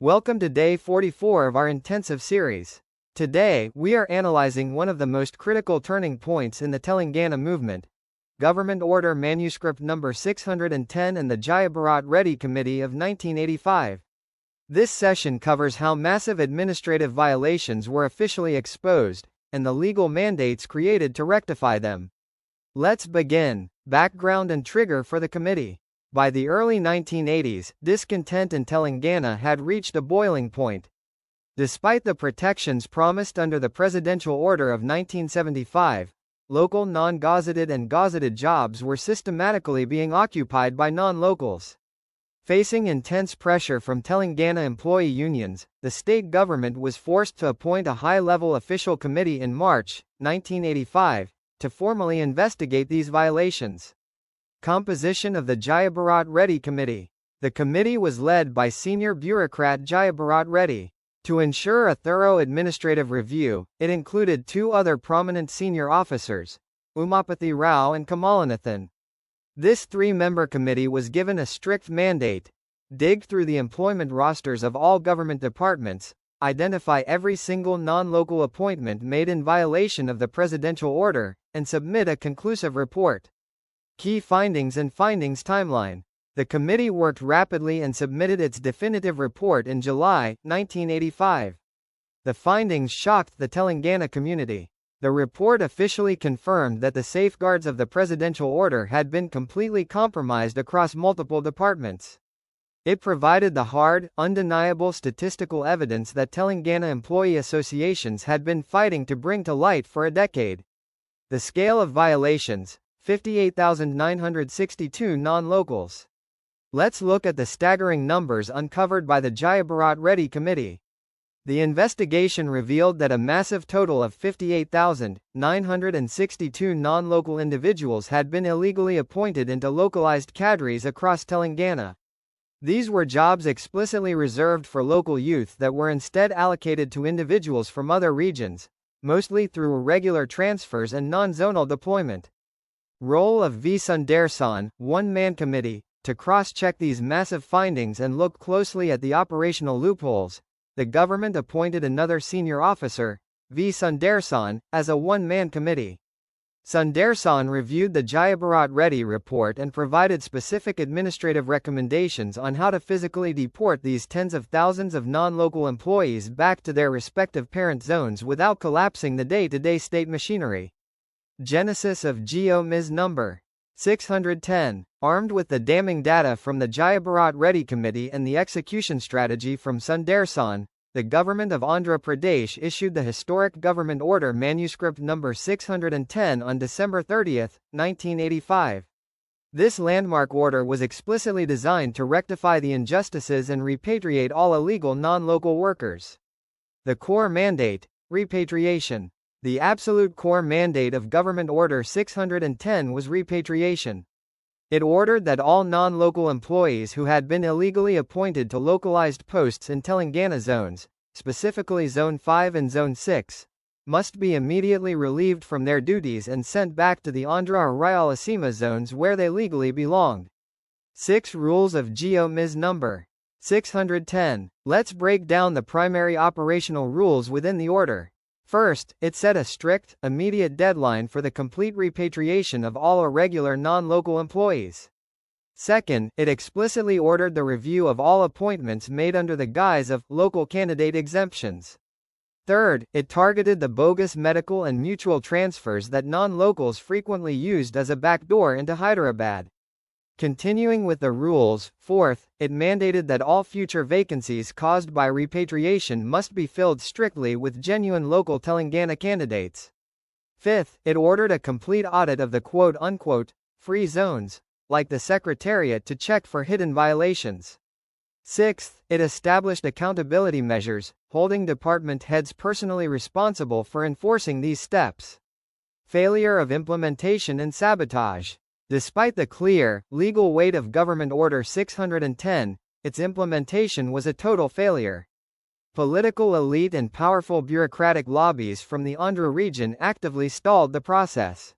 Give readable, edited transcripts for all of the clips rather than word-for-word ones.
Welcome to day 44 of our intensive series. Today, we are analyzing one of the most critical turning points in the Telangana movement, Government Order Manuscript Number 610 and the Jayabharat Reddy Committee of 1985. This session covers how massive administrative violations were officially exposed, and the legal mandates created to rectify them. Let's begin. Background and trigger for the committee. By the early 1980s, discontent in Telangana had reached a boiling point. Despite the protections promised under the Presidential Order of 1975, local non-gazetted and gazetted jobs were systematically being occupied by non-locals. Facing intense pressure from Telangana employee unions, the state government was forced to appoint a high-level official committee in March 1985 to formally investigate these violations. Composition of the Jayabharat Reddy Committee. The committee was led by senior bureaucrat Jayabharat Reddy. To ensure a thorough administrative review, it included two other prominent senior officers, Umapathy Rao and Kamalanathan. This three-member committee was given a strict mandate: dig through the employment rosters of all government departments, identify every single non-local appointment made in violation of the presidential order, and submit a conclusive report. Key findings and findings timeline. The committee worked rapidly and submitted its definitive report in July 1985. The findings shocked the Telangana community. The report officially confirmed that the safeguards of the presidential order had been completely compromised across multiple departments. It provided the hard, undeniable statistical evidence that Telangana employee associations had been fighting to bring to light for a decade. The scale of violations: 58,962 non-locals. Let's look at the staggering numbers uncovered by the Jayabharat Reddy Committee. The investigation revealed that a massive total of 58,962 non-local individuals had been illegally appointed into localized cadres across Telangana. These were jobs explicitly reserved for local youth that were instead allocated to individuals from other regions, mostly through irregular transfers and non-zonal deployment. Role of V. Sundarsan, one-man committee. To cross-check these massive findings and look closely at the operational loopholes, the government appointed another senior officer, V. Sundarsan, as a one-man committee. Sundarsan reviewed the Jayabharat Reddy report and provided specific administrative recommendations on how to physically deport these tens of thousands of non-local employees back to their respective parent zones without collapsing the day-to-day state machinery. Genesis of G.O.Ms.No. 610. Armed with the damning data from the Jayabharat Reddy Committee and the execution strategy from Sundarsan, the government of Andhra Pradesh issued the historic Government Order Manuscript Number 610 on December 30, 1985. This landmark order was explicitly designed to rectify the injustices and repatriate all illegal non-local workers. The core mandate: repatriation. The absolute core mandate of Government Order 610 was repatriation. It ordered that all non-local employees who had been illegally appointed to localized posts in Telangana zones, specifically Zone 5 and Zone 6, must be immediately relieved from their duties and sent back to the Andhra or Rayalaseema zones where they legally belonged. 6 Rules of G.O.Ms.No. 610. Let's break down the primary operational rules within the order. First, it set a strict, immediate deadline for the complete repatriation of all irregular non-local employees. Second, it explicitly ordered the review of all appointments made under the guise of local candidate exemptions. Third, it targeted the bogus medical and mutual transfers that non-locals frequently used as a backdoor into Hyderabad. Continuing with the rules, fourth, it mandated that all future vacancies caused by repatriation must be filled strictly with genuine local Telangana candidates. Fifth, it ordered a complete audit of the quote-unquote free zones, like the Secretariat, to check for hidden violations. Sixth, it established accountability measures, holding department heads personally responsible for enforcing these steps. Failure of implementation and sabotage. Despite the clear, legal weight of Government Order 610, its implementation was a total failure. Political elite and powerful bureaucratic lobbies from the Andhra region actively stalled the process.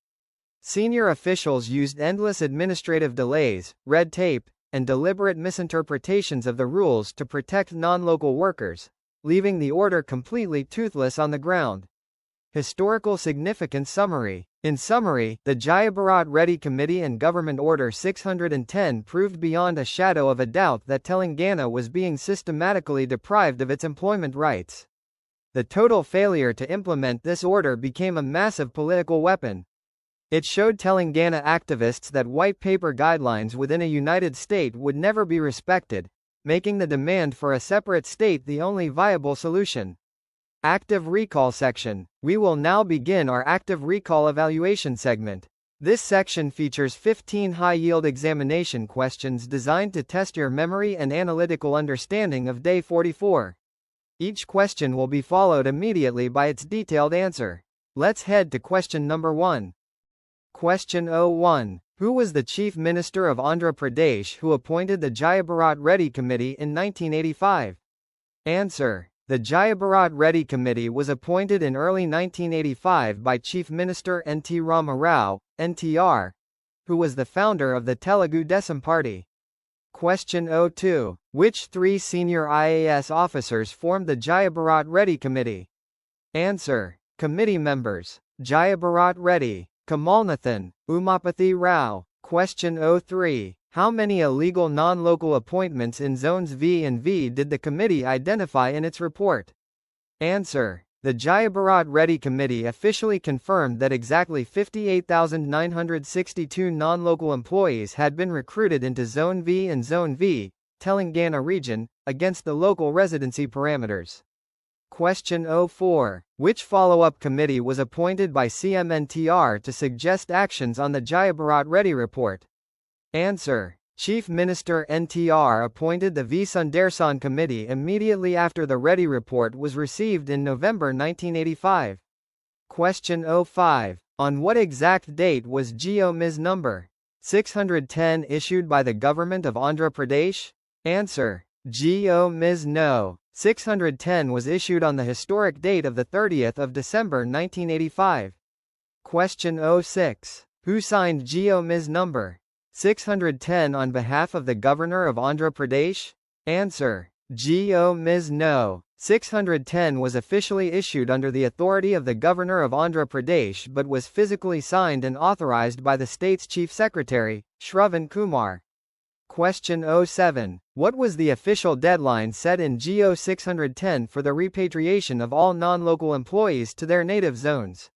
Senior officials used endless administrative delays, red tape, and deliberate misinterpretations of the rules to protect non-local workers, leaving the order completely toothless on the ground. Historical significance summary. In summary, the Jayabharat Reddy Committee and Government Order 610 proved beyond a shadow of a doubt that Telangana was being systematically deprived of its employment rights. The total failure to implement this order became a massive political weapon. It showed Telangana activists that white paper guidelines within a united state would never be respected, making the demand for a separate state the only viable solution. Active Recall section. We will now begin our Active Recall evaluation segment. This section features 15 high-yield examination questions designed to test your memory and analytical understanding of Day 44. Each question will be followed immediately by its detailed answer. Let's head to question number 1. Question 01. Who was the Chief Minister of Andhra Pradesh who appointed the Jayabharat Reddy Committee in 1985? Answer. The Jayabharat Reddy Committee was appointed in early 1985 by Chief Minister N.T. Rama Rao, NTR, who was the founder of the Telugu Desam Party. Question 02. Which 3 senior IAS officers formed the Jayabharat Reddy Committee? Answer. Committee members: Jayabharat Reddy, Kamalnathan, Umapathi Rao. Question 03. How many illegal non-local appointments in Zones V and V did the committee identify in its report? Answer. The Jayabharat Reddy Committee officially confirmed that exactly 58,962 non-local employees had been recruited into Zone V and Zone V, Telangana region, against the local residency parameters. Question 04. Which follow-up committee was appointed by CMNTR to suggest actions on the Jayabharat Reddy report? Answer. Chief Minister NTR appointed the V. Sundarsan Committee immediately after the Reddy report was received in November 1985. Question 05. On what exact date was G.O.Ms.No. 610 issued by the Government of Andhra Pradesh? Answer. G.O.Ms.No. 610 was issued on the historic date of the 30th of December 1985. Question 06. Who signed G.O.Ms.No. 610 on behalf of the Governor of Andhra Pradesh? Answer. G.O.Ms.No. 610 was officially issued under the authority of the Governor of Andhra Pradesh but was physically signed and authorized by the state's Chief Secretary, Shravan Kumar. Question 07. What was the official deadline set in G.O. 610 for the repatriation of all non-local employees to their native zones?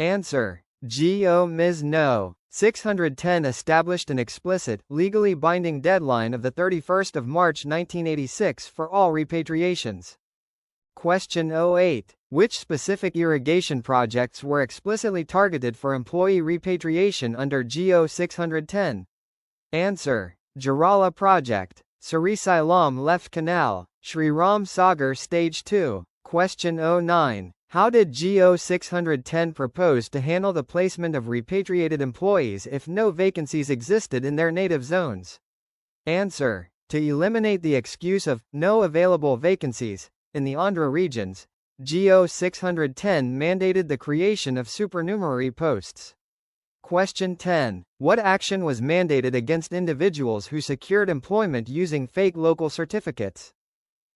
Answer. G.O.Ms.No. 610 established an explicit, legally binding deadline of the 31st of March 1986 for all repatriations. Question 08. Which specific irrigation projects were explicitly targeted for employee repatriation under G.O. 610? Answer. Jarala Project, Srisailam Left Canal, Sri Ram Sagar Stage 2. Question 09. How did G.O. 610 propose to handle the placement of repatriated employees if no vacancies existed in their native zones? Answer. To eliminate the excuse of no available vacancies in the Andhra regions, G.O. 610 mandated the creation of supernumerary posts. Question 10. What action was mandated against individuals who secured employment using fake local certificates?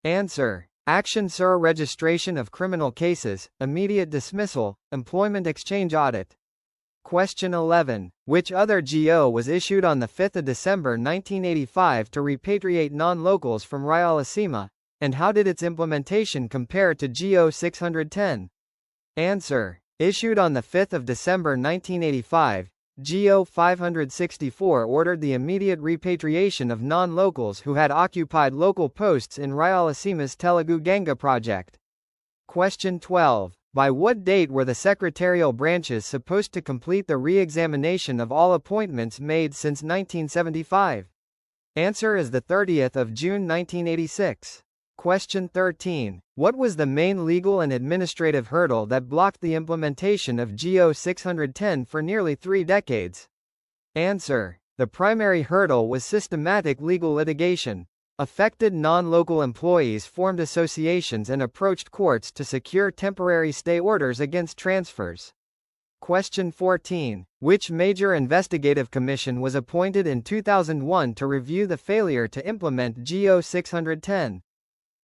Answer. Action sur registration of criminal cases, immediate dismissal, employment exchange audit. Question 11. Which other GO was issued on 5 December 1985 to repatriate non-locals from Rayalaseema, and how did its implementation compare to GO 610? Answer. Issued on 5 December 1985, GO 564 ordered the immediate repatriation of non-locals who had occupied local posts in Rayalaseema's Telugu Ganga project. Question 12. By what date were the secretarial branches supposed to complete the re-examination of all appointments made since 1975? Answer is the 30th of June 1986. Question 13. What was the main legal and administrative hurdle that blocked the implementation of GO 610 for nearly 3 decades? Answer. The primary hurdle was systematic legal litigation. Affected non-local employees formed associations and approached courts to secure temporary stay orders against transfers. Question 14. Which major investigative commission was appointed in 2001 to review the failure to implement GO 610?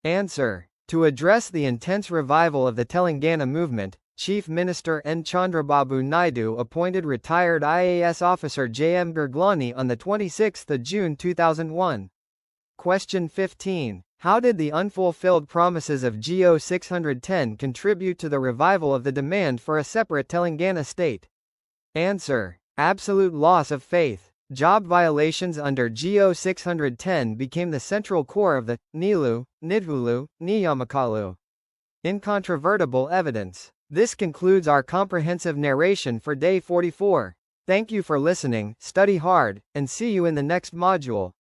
Answer. To address the intense revival of the Telangana movement, Chief Minister N. Chandrababu Naidu appointed retired IAS officer J.M. Gerglani on 26 June 2001. Question 15. How did the unfulfilled promises of GO 610 contribute to the revival of the demand for a separate Telangana state? Answer. Absolute loss of faith. Job violations under GO 610 became the central core of the Neellu, Nidhulu, Niyamakalu. Incontrovertible evidence. This concludes our comprehensive narration for day 44. Thank you for listening, study hard, and see you in the next module.